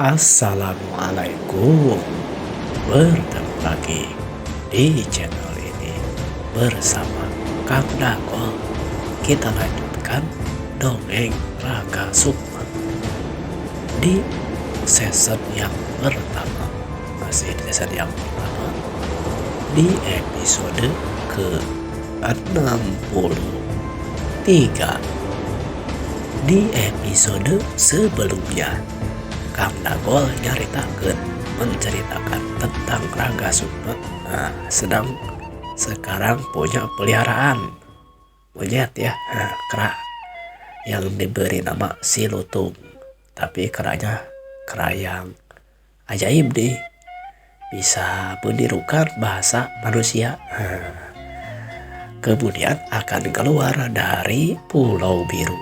Assalamualaikum. Bertemu lagi di channel ini bersama Kang Dagol. Kita lanjutkan dongeng Raga Sukma di season yang pertama. Masih di season yang pertama, di episode ke-63. Di episode sebelumnya, Kang Dagol menceritakan tentang Raga Sukma. Sekarang punya peliharaan monyet ya, kera yang diberi nama Silutung. Tapi keranya kera yang ajaib nih, bisa menirukan bahasa manusia. Kemudian akan keluar dari Pulau Biru.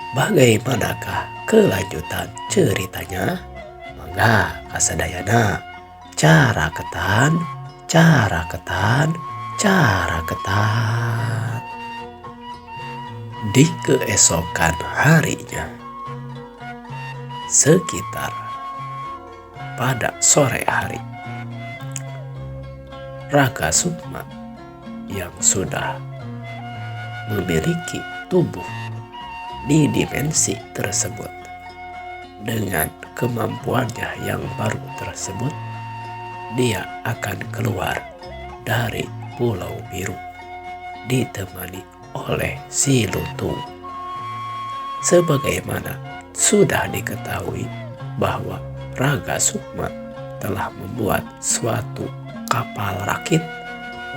Bagaimanakah kelanjutan ceritanya? Mangga kasadayana cara ketan. Di keesokan harinya, sekitar pada sore hari, Raga Sukma yang sudah memiliki tubuh di dimensi tersebut, dengan kemampuannya yang baru tersebut, dia akan keluar dari Pulau Biru ditemani oleh Silutung. Sebagaimana sudah diketahui bahwa Raga Sukma telah membuat suatu kapal rakit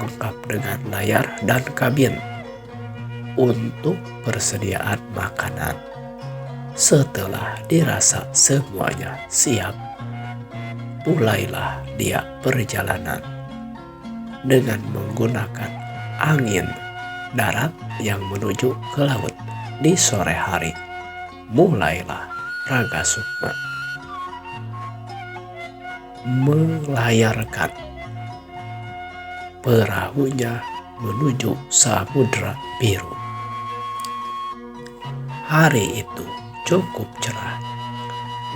lengkap dengan layar dan kabin untuk persediaan makanan. Setelah dirasa semuanya siap, mulailah dia perjalanan dengan menggunakan angin darat yang menuju ke laut. Di sore hari, mulailah Raga Sukma melayarkan perahunya menuju Samudra Biru. Hari itu cukup cerah,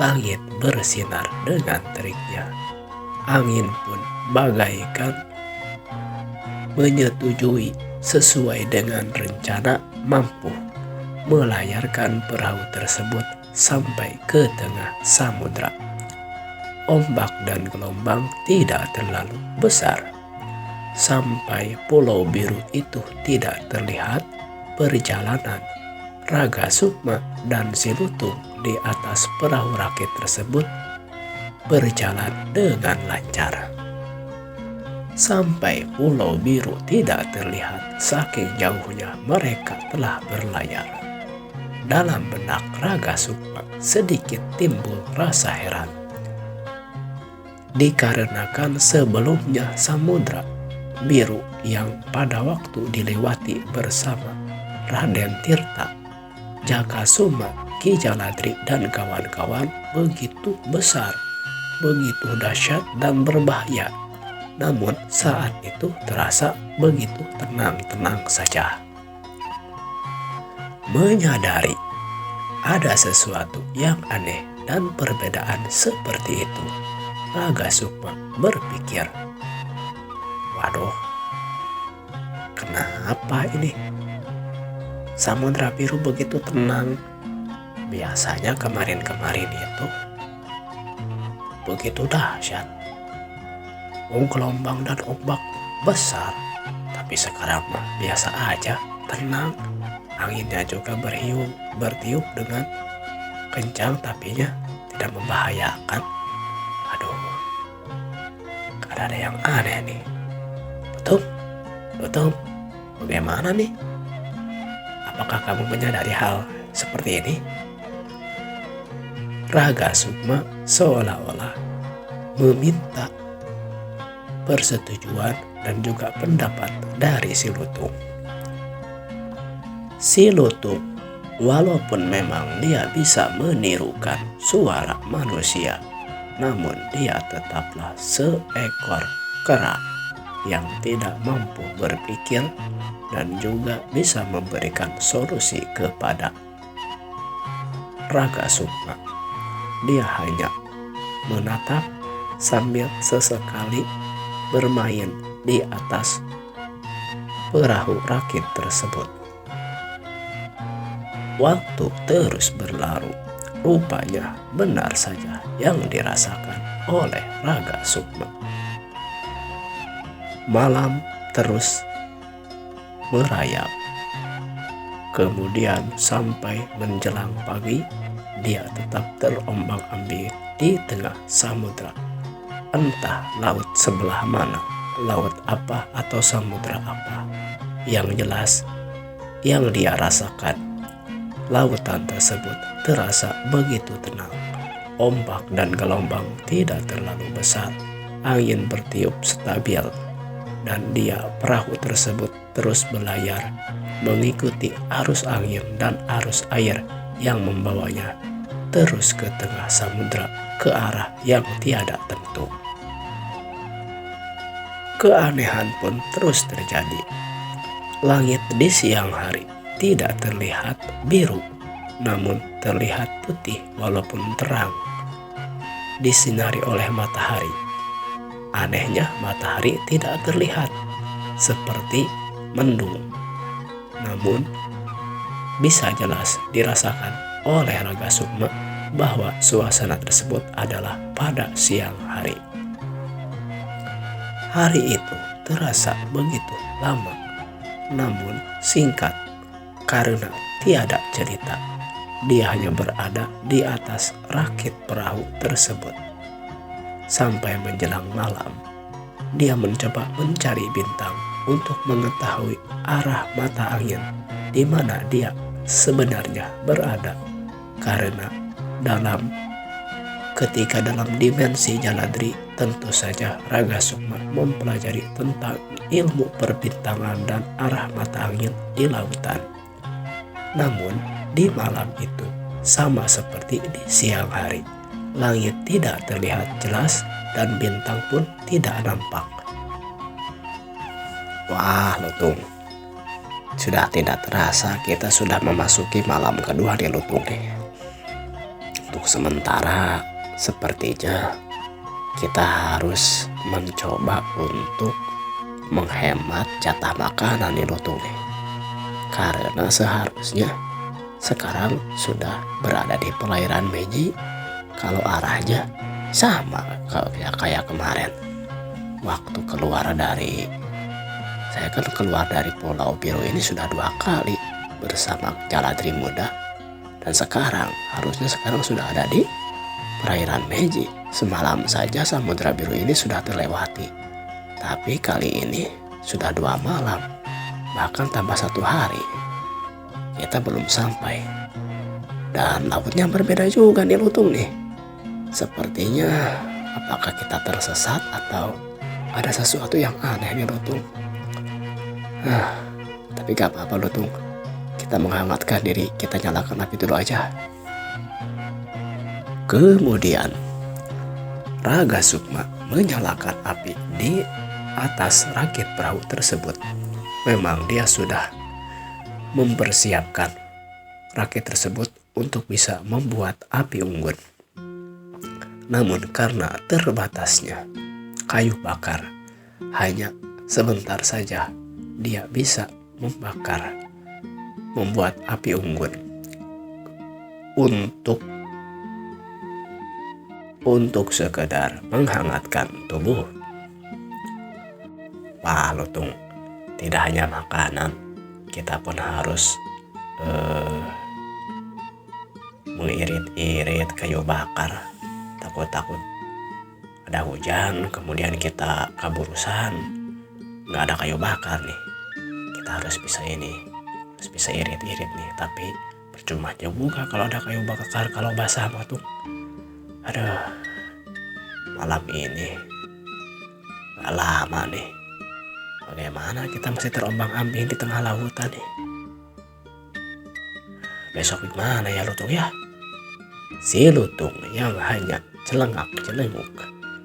langit bersinar dengan teriknya. Angin pun bagaikan menyetujui sesuai dengan rencana, mampu melayarkan perahu tersebut sampai ke tengah samudra. Ombak dan gelombang tidak terlalu besar. Sampai Pulau Biru itu tidak terlihat, perjalanan Raga Sukma dan Silutung di atas perahu rakit tersebut berjalan dengan lancar. Sampai Pulau Biru tidak terlihat, saking jauhnya mereka telah berlayar. Dalam benak Raga Sukma sedikit timbul rasa heran, dikarenakan sebelumnya Samudra Biru yang pada waktu dilewati bersama Raden Tirta, Jakasuma, Ki Jaladri dan kawan-kawan begitu besar, begitu dahsyat dan berbahaya. Namun saat itu terasa begitu tenang-tenang saja. Menyadari ada sesuatu yang aneh dan perbedaan seperti itu, Raga Sukma berpikir, waduh, kenapa ini? Samudra Biru begitu tenang. Biasanya kemarin-kemarin itu begitu dahsyat, gelombang dan ombak besar. Tapi sekarang mah biasa aja, tenang. Anginnya juga bertiup dengan kencang, tapinya tidak membahayakan. Aduh, ada yang aneh nih. Betul, bagaimana nih? Apakah kamu menyadari hal seperti ini? Raga Sukma seolah-olah meminta persetujuan dan juga pendapat dari Silutung. Silutung, walaupun memang dia bisa menirukan suara manusia, namun dia tetaplah seekor kera yang tidak mampu berpikir dan juga bisa memberikan solusi kepada Raga Sukma. Dia hanya menatap sambil sesekali bermain di atas perahu rakit tersebut. Waktu terus berlalu. Rupanya benar saja yang dirasakan oleh Raga Sukma. Malam terus merayap. Kemudian sampai menjelang pagi, dia tetap terombang-ambing di tengah samudra. Entah laut sebelah mana, laut apa atau samudra apa. Yang jelas, yang dia rasakan, lautan tersebut terasa begitu tenang. Ombak dan gelombang tidak terlalu besar. Angin bertiup stabil. Dan perahu tersebut terus berlayar mengikuti arus angin dan arus air yang membawanya terus ke tengah samudra ke arah yang tiada tentu. Keanehan pun terus terjadi. Langit di siang hari tidak terlihat biru, namun terlihat putih walaupun terang, disinari oleh matahari. Anehnya matahari tidak terlihat, seperti mendung. Namun bisa jelas dirasakan oleh Raga Sukma bahwa suasana tersebut adalah pada siang hari. Hari itu terasa begitu lama, namun singkat karena tiada cerita. Dia hanya berada di atas rakit perahu tersebut. Sampai menjelang malam, dia mencoba mencari bintang untuk mengetahui arah mata angin di mana dia sebenarnya berada. Karena ketika dalam dimensi Jaladri, tentu saja Raga Sukma mempelajari tentang ilmu perbintangan dan arah mata angin di lautan. Namun di malam itu sama seperti di siang hari. Langit tidak terlihat jelas dan bintang pun tidak nampak. Wah, Lutung. Sudah tidak terasa kita sudah memasuki malam kedua di Lutung nih. Untuk sementara sepertinya kita harus mencoba untuk menghemat jatah makanan di Lutung nih. Karena seharusnya sekarang sudah berada di perairan Meiji. Kalau arahnya sama kayak kemarin. Waktu saya kan keluar dari Pulau Biru ini sudah 2 kali bersama Jaladri Muda. Dan harusnya sekarang sudah ada di perairan Meiji. Semalam saja Samudra Biru ini sudah terlewati. Tapi kali ini sudah 2 malam. Bahkan tambah 1 hari. Kita belum sampai. Dan lautnya berbeda juga nih Lutung nih. Sepertinya apakah kita tersesat atau ada sesuatu yang aneh nih Lutung. Tapi gak apa-apa Lutung. Kita menghangatkan diri, kita nyalakan api dulu aja. Kemudian Raga Sukma menyalakan api di atas rakit perahu tersebut. Memang dia sudah mempersiapkan rakit tersebut untuk bisa membuat api unggun. Namun karena terbatasnya kayu bakar, hanya sebentar saja dia bisa membuat api unggun untuk sekedar menghangatkan tubuh. Wah Lutung, tidak hanya makanan, kita pun harus mengirit-irit kayu bakar. Takut ada hujan, kemudian kita keburusan, nggak ada kayu bakar nih. Kita harus bisa irit-irit nih. Tapi percuma juga kalau ada kayu bakar kalau basah tuh. Aduh, malam ini nggak lama nih. Bagaimana kita masih terombang-ambing di tengah lautan nih. Besok gimana ya Lutung ya? Si Lutung yang hanya celengak-celenguk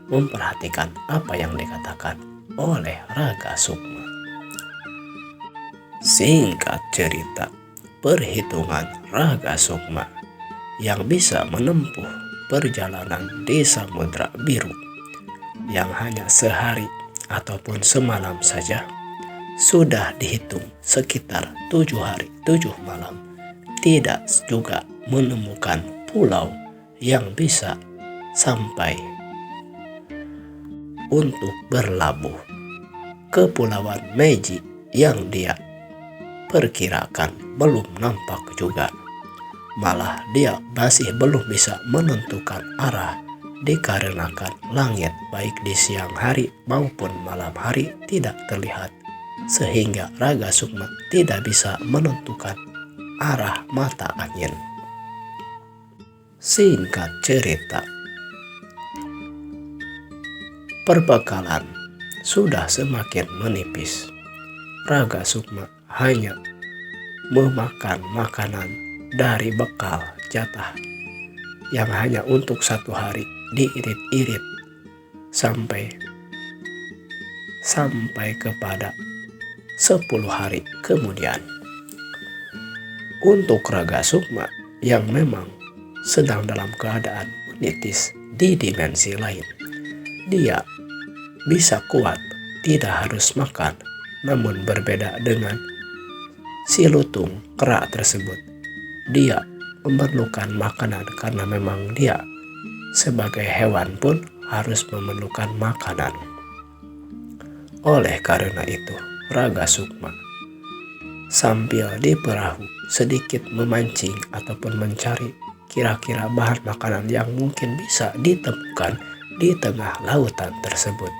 memperhatikan apa yang dikatakan oleh Raga Sukma. Singkat cerita, perhitungan Raga Sukma yang bisa menempuh perjalanan di Samudra Biru yang hanya sehari ataupun semalam saja sudah dihitung sekitar 7 hari 7 malam tidak juga menemukan pulau yang bisa sampai untuk berlabuh. Kepulauan Meiji yang dia perkirakan belum nampak juga. Malah dia masih belum bisa menentukan arah dikarenakan langit baik di siang hari maupun malam hari tidak terlihat, sehingga Raga Sukma tidak bisa menentukan arah mata angin. Singkat cerita, perbekalan sudah semakin menipis. Raga Sukma hanya memakan makanan dari bekal jatah yang hanya untuk 1 hari diirit-irit sampai kepada 10 hari kemudian. Untuk Raga Sukma yang memang sedang dalam keadaan menitis di dimensi lain, dia bisa kuat tidak harus makan, namun berbeda dengan si lutung kera tersebut. Dia memerlukan makanan karena memang dia sebagai hewan pun harus memerlukan makanan. Oleh karena itu, Raga Sukma sambil di perahu sedikit memancing ataupun mencari kira-kira bahan makanan yang mungkin bisa ditemukan di tengah lautan tersebut.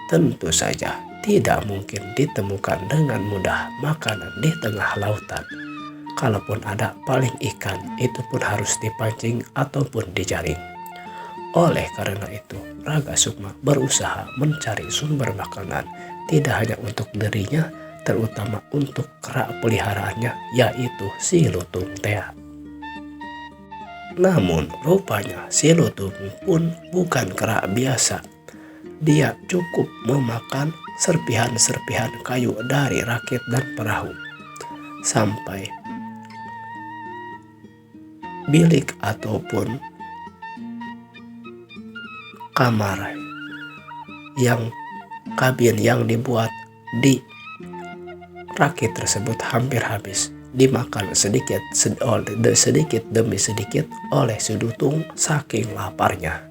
Tentu saja tidak mungkin ditemukan dengan mudah makanan di tengah lautan. Kalaupun ada, paling ikan itu pun harus dipancing ataupun dijaring. Oleh karena itu, Raga Sukma berusaha mencari sumber makanan tidak hanya untuk dirinya, terutama untuk kera peliharaannya, yaitu si lutung tea. Namun rupanya si lutung pun bukan kera biasa. Dia cukup memakan serpihan-serpihan kayu dari rakit dan perahu sampai bilik ataupun kamar yang kabin yang dibuat di rakit tersebut hampir habis dimakan sedikit demi sedikit oleh si lutung saking laparnya.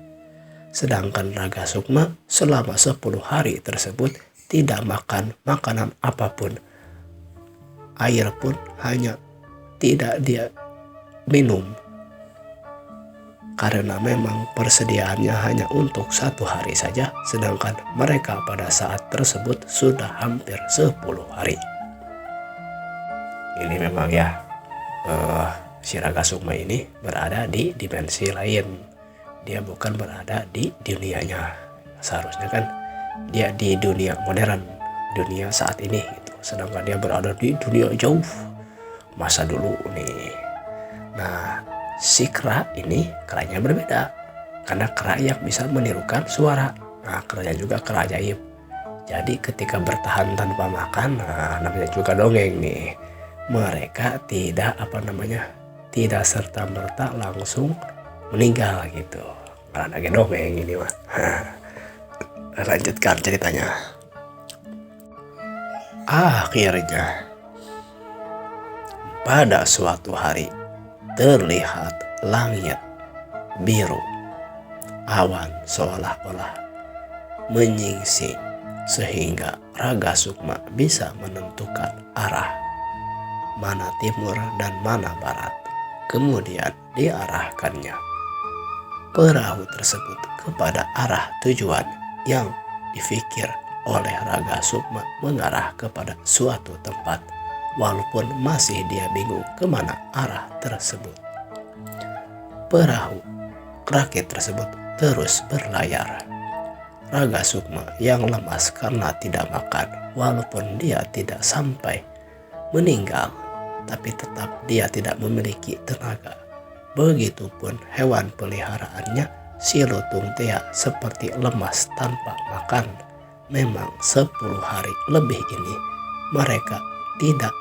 Sedangkan Raga Sukma selama 10 hari tersebut tidak makan makanan apapun. Air pun hanya tidak dia minum. Karena memang persediaannya hanya untuk 1 hari saja, sedangkan mereka pada saat tersebut sudah hampir 10 hari. Ini memang ya, si Raga Sukma ini berada di dimensi lain. Dia bukan berada di dunianya. Seharusnya kan dia di dunia modern, dunia saat ini gitu. Sedangkan dia berada di dunia jauh masa dulu nih. Nah, si kera ini keranya berbeda, karena kera yang bisa menirukan suara. Nah, keranya juga kera ajaib. Jadi ketika bertahan tanpa makan, nah namanya juga dongeng nih. Mereka tidak tidak serta-merta langsung meninggal gitu. Karena lagi dongeng ini mah. Lanjutkan ceritanya. Akhirnya pada suatu hari terlihat langit biru. Awan seolah-olah menyingsing sehingga Raga Sukma bisa menentukan arah mana timur dan mana barat. Kemudian diarahkannya perahu tersebut kepada arah tujuan yang difikir oleh Raga Sukma, mengarah kepada suatu tempat, walaupun masih dia bingung kemana arah tersebut. Perahu rakit tersebut terus berlayar. Raga Sukma yang lemas karena tidak makan, walaupun dia tidak sampai meninggal, tapi tetap dia tidak memiliki tenaga. Begitupun hewan peliharaannya, si lutung tea seperti lemas tanpa makan. Memang 10 hari lebih ini mereka tidak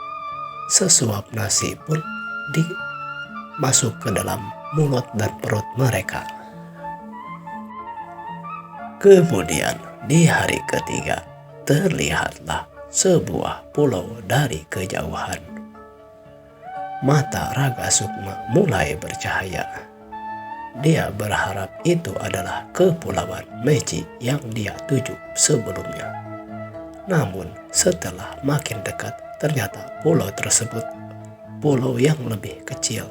sesuap nasi pun masuk ke dalam mulut dan perut mereka. Kemudian di hari ketiga terlihatlah sebuah pulau dari kejauhan. Mata Raga Sukma mulai bercahaya. Dia berharap itu adalah kepulauan Meji yang dia tuju sebelumnya. Namun setelah makin dekat, ternyata pulau tersebut pulau yang lebih kecil.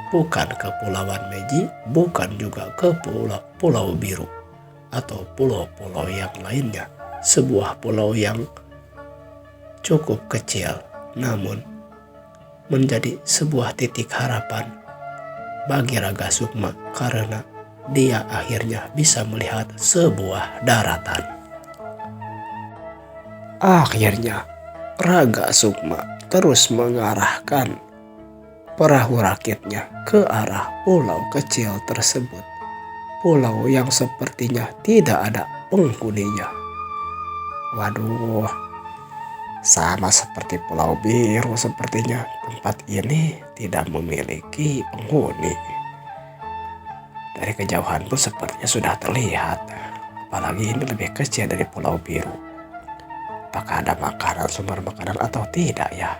Bukan kepulauan Meji, bukan juga pulau biru atau pulau-pulau yang lainnya. Sebuah pulau yang cukup kecil, namun menjadi sebuah titik harapan bagi Raga Sukma karena dia akhirnya bisa melihat sebuah daratan. Akhirnya Raga Sukma terus mengarahkan perahu rakitnya ke arah pulau kecil tersebut. Pulau yang sepertinya tidak ada penghuninya. Waduh, sama seperti Pulau Biru sepertinya tempat ini tidak memiliki penghuni. Dari kejauhan pun sepertinya sudah terlihat. Apalagi ini lebih kecil dari Pulau Biru. Apakah ada makanan, sumber makanan atau tidak ya?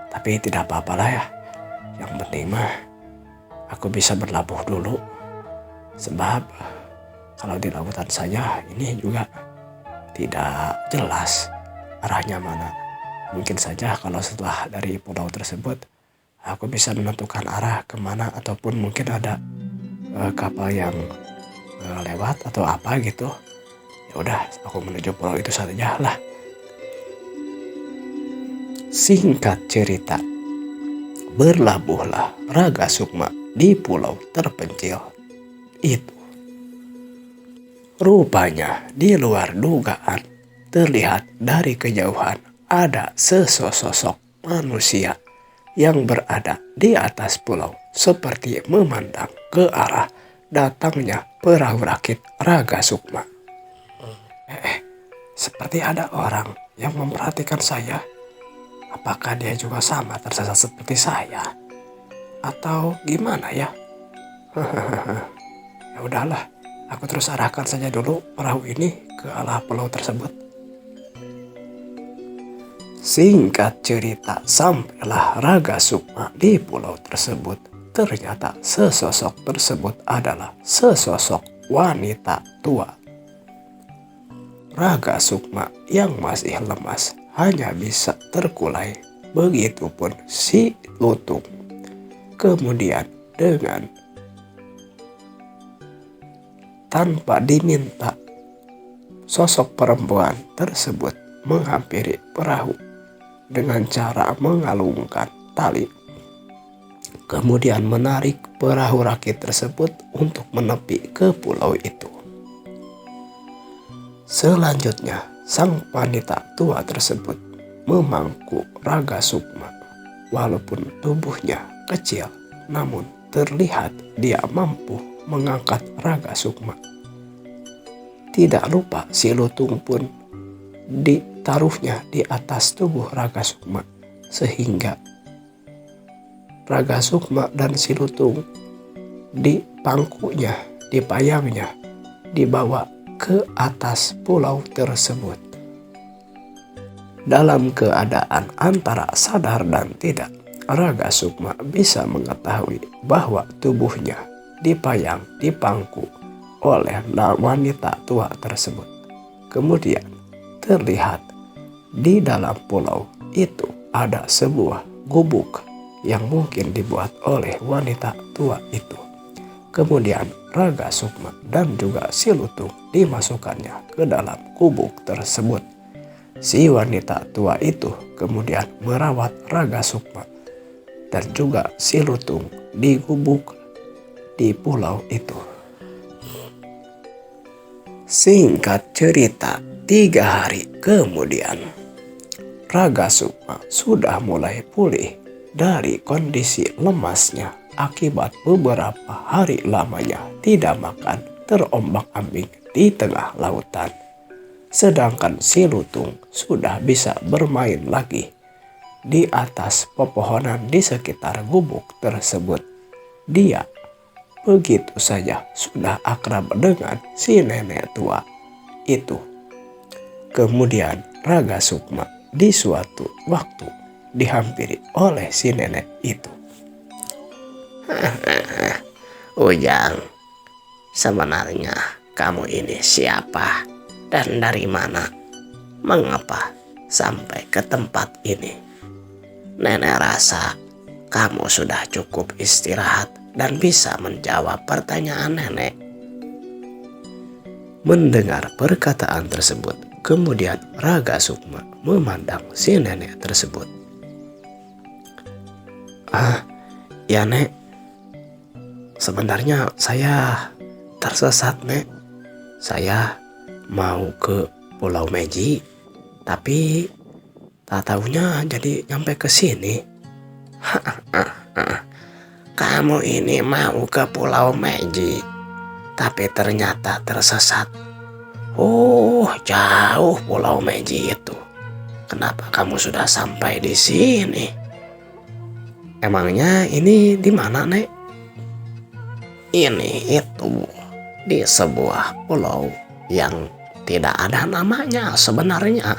Tapi tidak apa-apa lah ya. Yang penting mah aku bisa berlabuh dulu. Sebab kalau di lautan saja ini juga tidak jelas arahnya mana. Mungkin saja kalau setelah dari pulau tersebut aku bisa menentukan arah kemana, ataupun mungkin ada kapal yang lewat atau apa gitu. Ya udah, aku menuju pulau itu saja lah. Singkat cerita, berlabuhlah Raga Sukma di pulau terpencil itu. Rupanya di luar dugaan terlihat dari kejauhan ada sesosok manusia yang berada di atas pulau seperti memandang ke arah datangnya perahu rakit Raga Sukma. Seperti ada orang yang memperhatikan saya. Apakah dia juga sama tersesat seperti saya? Atau gimana ya? Ya udahlah, aku terus arahkan saja dulu perahu ini ke arah pulau tersebut. Singkat cerita, sampailah Raga Sukma di pulau tersebut. Ternyata sesosok tersebut adalah sesosok wanita tua. Raga Sukma yang masih lemas hanya bisa terkulai. Begitupun si lutung. Kemudian dengan tanpa diminta, sosok perempuan tersebut menghampiri perahu dengan cara mengalungkan tali. Kemudian menarik perahu rakit tersebut untuk menepi ke pulau itu. Selanjutnya, sang wanita tua tersebut memangku Raga Sukma. Walaupun tubuhnya kecil, namun terlihat dia mampu mengangkat Raga Sukma. Tidak lupa si lutung pun ditaruhnya di atas tubuh Raga Sukma, sehingga Raga Sukma dan si lutung dipangkunya, dipayangnya, dibawa ke atas pulau tersebut. Dalam keadaan antara sadar dan tidak, Raga Sukma bisa mengetahui bahwa tubuhnya dipayang, dipangku oleh wanita tua tersebut. Kemudian terlihat di dalam pulau itu ada sebuah gubuk yang mungkin dibuat oleh wanita tua itu. Kemudian Raga Sukma dan juga si lutung dimasukkannya ke dalam gubuk tersebut. Si wanita tua itu kemudian merawat Raga Sukma dan juga si lutung di gubuk di pulau itu. Singkat cerita, 3 hari kemudian Raga Sukma sudah mulai pulih dari kondisi lemasnya akibat beberapa hari lamanya tidak makan, terombang-ambing di tengah lautan. Sedangkan si lutung sudah bisa bermain lagi di atas pepohonan di sekitar gubuk tersebut. Dia begitu saja sudah akrab dengan si nenek tua itu. Kemudian Raga Sukma di suatu waktu dihampiri oleh si nenek itu. Ujang, sebenarnya kamu ini siapa dan dari mana? Mengapa sampai ke tempat ini? Nenek rasa kamu sudah cukup istirahat dan bisa menjawab pertanyaan nenek. Mendengar perkataan tersebut, kemudian Raga Sukma memandang si nenek tersebut. Ya nek, sebenarnya saya tersesat nek. Saya mau ke Pulau Meji, tapi tak tahunya jadi nyampe ke sini. Kamu ini mau ke Pulau Meji, tapi ternyata tersesat. Oh, jauh Pulau Meji itu. Kenapa kamu sudah sampai di sini? Emangnya ini di mana, Nek? Ini itu di sebuah pulau yang tidak ada namanya sebenarnya.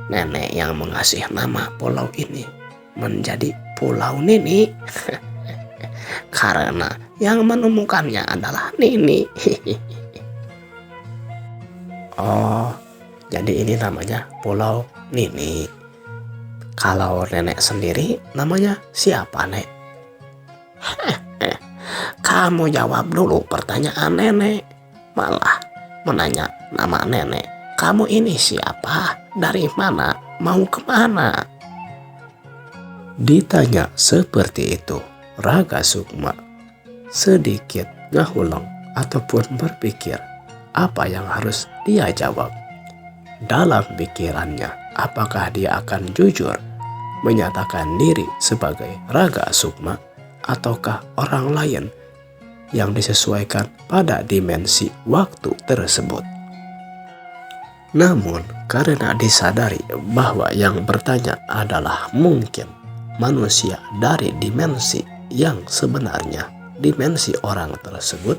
Nenek yang mengasih nama pulau ini menjadi Pulau Nini. Karena yang menemukannya adalah Nini. Oh, jadi ini namanya Pulau Nini. Kalau nenek sendiri namanya siapa, Nek? Kamu jawab dulu pertanyaan nenek. Malah menanya nama nenek. Kamu ini siapa? Dari mana? Mau kemana? Ditanya seperti itu, Raga Sukma sedikit ngahuleng ataupun berpikir apa yang harus dia jawab. Dalam pikirannya, apakah dia akan jujur menyatakan diri sebagai Raga Sukma ataukah orang lain yang disesuaikan pada dimensi waktu tersebut. Namun karena disadari bahwa yang bertanya adalah mungkin manusia dari dimensi yang sebenarnya dimensi orang tersebut,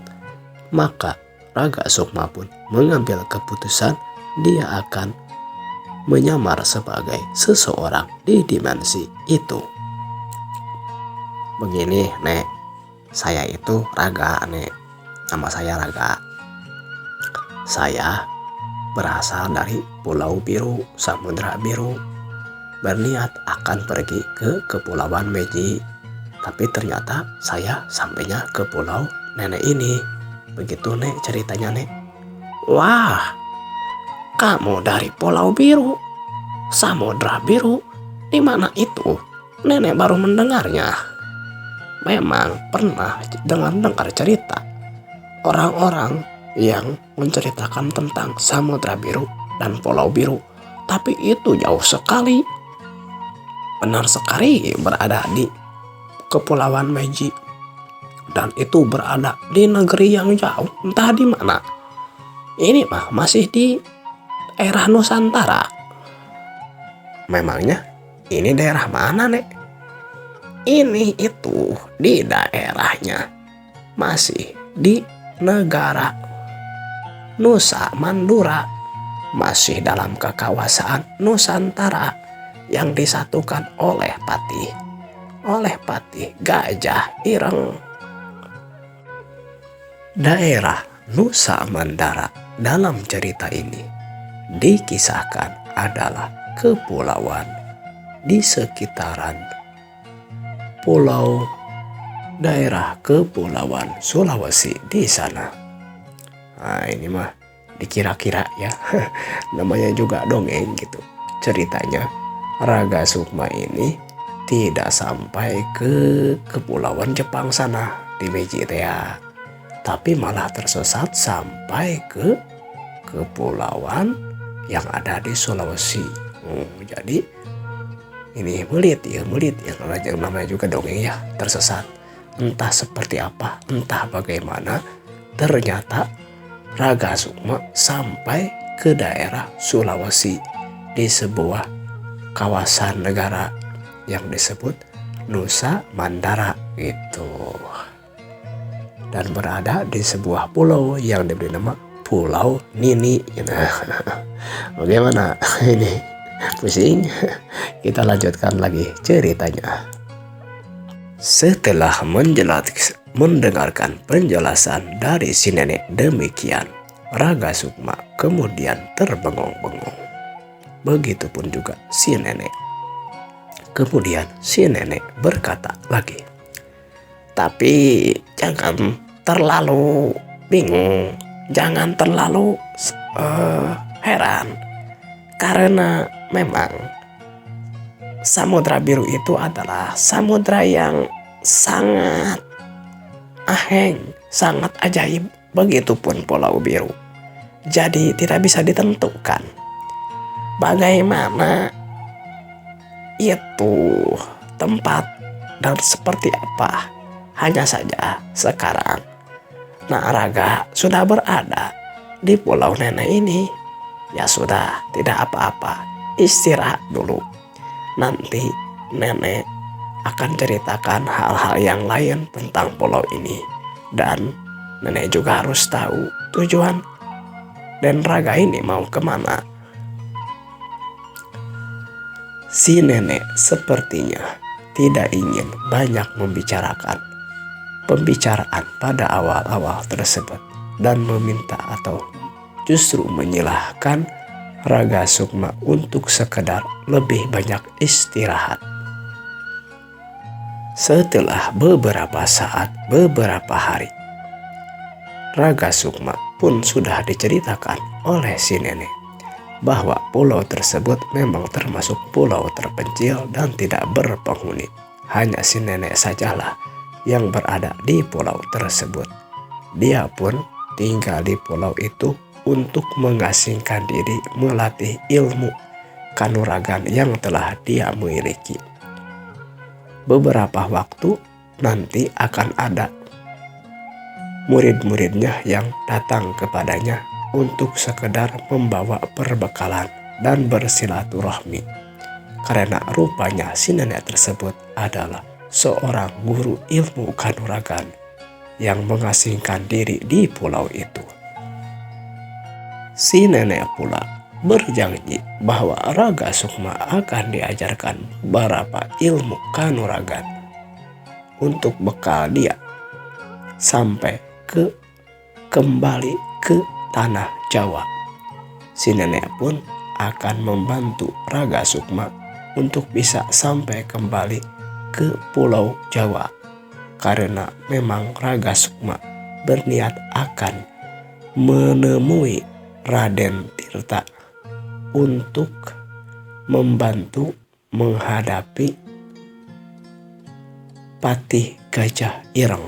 maka Raga Sukma pun mengambil keputusan dia akan menyamar sebagai seseorang di dimensi itu. Begini, Nek, saya itu Raga, Nek. Nama saya Raga. Saya berasal dari Pulau Biru, Samudra Biru. Berniat akan pergi ke Kepulauan Meji. Tapi ternyata saya sampainya ke pulau nenek ini. Begitu, Nek, ceritanya, Nek. Wah, kamu dari Pulau Biru, Samudra Biru. Di mana itu? Nenek baru mendengarnya. Memang pernah dengar cerita orang-orang yang menceritakan tentang Samudra Biru dan Pulau Biru. Tapi itu jauh sekali. Benar sekali berada di Kepulauan Meji. Dan itu berada di negeri yang jauh, entah di mana. Ini mah masih di daerah Nusantara. Memangnya ini daerah mana, Nek? Ini itu di daerahnya masih di negara Nusa Mandura, masih dalam kekawasan Nusantara yang disatukan oleh Patih Gajah Ireng. Daerah Nusa Mandara dalam cerita ini dikisahkan adalah kepulauan di sekitaran pulau daerah Kepulauan Sulawesi di sana. Nah, ini mah dikira-kira ya, namanya juga dongeng gitu. Ceritanya Raga Sukma ini tidak sampai ke Kepulauan Jepang sana di Meji ya, tapi malah tersesat sampai ke kepulauan yang ada di Sulawesi. Jadi ini melit ya namanya juga dongeng ya, tersesat. Entah seperti apa, entah bagaimana, ternyata Raga Sukma sampai ke daerah Sulawesi di sebuah kawasan negara yang disebut Nusa Mandara gitu. Dan berada di sebuah pulau yang diberi nama Pulau Nini. Nah, bagaimana ini? Pusing? Kita lanjutkan lagi ceritanya. Setelah mendengarkan penjelasan dari si nenek demikian, Raga Sukma kemudian terbengong-bengong. Begitupun juga si nenek. Kemudian si nenek berkata lagi, "Tapi jangan terlalu bingung, jangan terlalu heran, karena memang Samudra Biru itu adalah samudra yang sangat aheng, sangat ajaib. Begitupun Pulau Biru. Jadi tidak bisa ditentukan bagaimana itu tempat dan seperti apa. Hanya saja sekarang Raga sudah berada di Pulau Nenek ini. Ya sudah, tidak apa-apa, istirahat dulu. Nanti nenek akan ceritakan hal-hal yang lain tentang pulau ini. Dan nenek juga harus tahu tujuan dan Raga ini mau kemana." Si nenek sepertinya tidak ingin banyak membicarakan pembicaraan pada awal-awal tersebut dan meminta atau justru menyilahkan Raga Sukma untuk sekedar lebih banyak istirahat. Setelah beberapa saat, beberapa hari, Raga Sukma pun sudah diceritakan oleh si nenek bahwa pulau tersebut memang termasuk pulau terpencil dan tidak berpenghuni. Hanya si nenek sajalah yang berada di pulau tersebut. Dia pun tinggal di pulau itu untuk mengasingkan diri melatih ilmu kanuragan yang telah dia miliki. Beberapa waktu nanti akan ada murid-muridnya yang datang kepadanya untuk sekedar membawa perbekalan dan bersilaturahmi. Karena rupanya si nenek tersebut adalah seorang guru ilmu kanuragan yang mengasingkan diri di pulau itu. Si nenek pula berjanji bahwa Raga Sukma akan diajarkan beberapa ilmu kanuragan untuk bekal dia sampai kembali ke tanah Jawa. Si nenek pun akan membantu Raga Sukma untuk bisa sampai kembali ke Pulau Jawa, karena memang Raga Sukma berniat akan menemui Raden Tirta untuk membantu menghadapi Patih Gajah Ireng.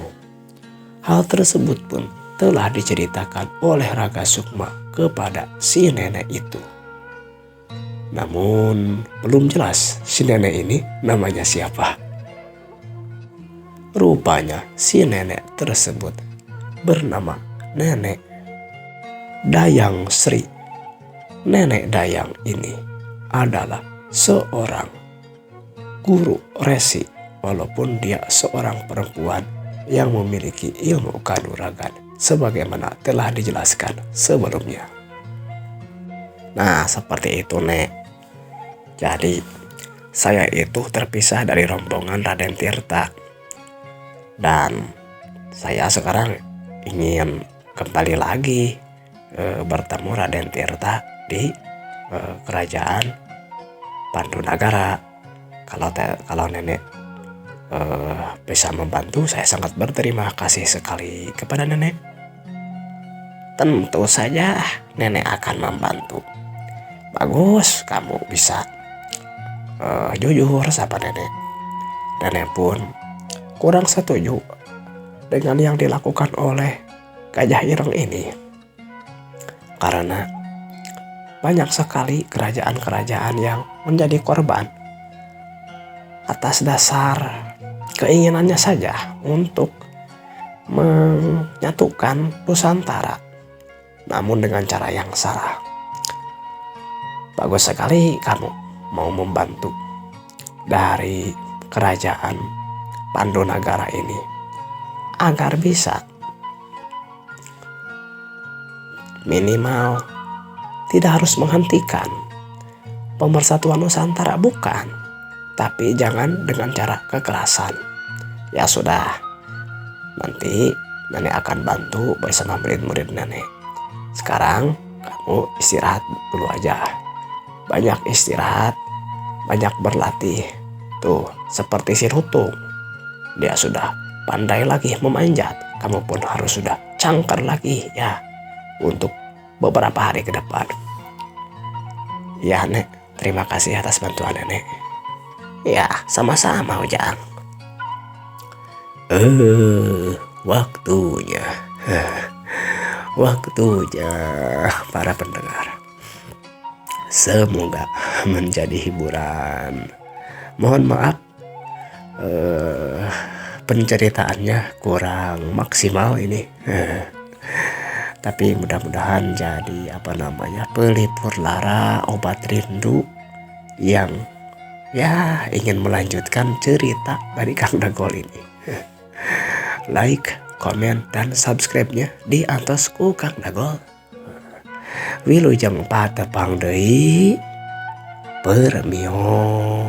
Hal tersebut pun telah diceritakan oleh Raga Sukma kepada si nenek itu. Namun belum jelas si nenek ini namanya siapa. Rupanya si nenek tersebut bernama Nenek Dayang Sri. Nenek Dayang ini adalah seorang guru resi, walaupun dia seorang perempuan yang memiliki ilmu kanuragan sebagaimana telah dijelaskan sebelumnya. Nah, seperti itu, Nek. Jadi saya itu terpisah dari rombongan Raden Tirta, dan saya sekarang ingin kembali lagi bertemu Raden Tirta di kerajaan Pandunagara. Kalau nenek bisa membantu, saya sangat berterima kasih sekali kepada nenek. Tentu saja nenek akan membantu. Bagus, kamu bisa jujur sama nenek. Nenek pun kurang setuju dengan yang dilakukan oleh Gajah Ireng ini, karena banyak sekali kerajaan-kerajaan yang menjadi korban atas dasar keinginannya saja untuk menyatukan Nusantara, namun dengan cara yang salah. Bagus sekali kamu mau membantu. dari kerajaan Pandonagara ini agar bisa minimal tidak harus menghentikan pemersatuan Nusantara, bukan, tapi jangan dengan cara kekerasan. Ya sudah, nanti nenek akan bantu bersama murid-murid nenek. Sekarang kamu istirahat dulu aja, banyak istirahat, banyak berlatih. Tuh seperti si Rutung, dia sudah pandai lagi memanjat, kamu pun harus sudah cangkar lagi ya untuk beberapa hari ke depan. Ya Nek, terima kasih atas bantuan nenek. Ya sama-sama Ujang. Waktunya waktunya para pendengar, semoga menjadi hiburan. Mohon maaf penceritaannya kurang maksimal ini. Tapi mudah-mudahan jadi pelipur lara, obat rindu yang ya ingin melanjutkan cerita dari Kang Dagol ini. Like, komen, dan subscribe-nya di atasku Kang Dagol. Wilujeng patepang deui permios.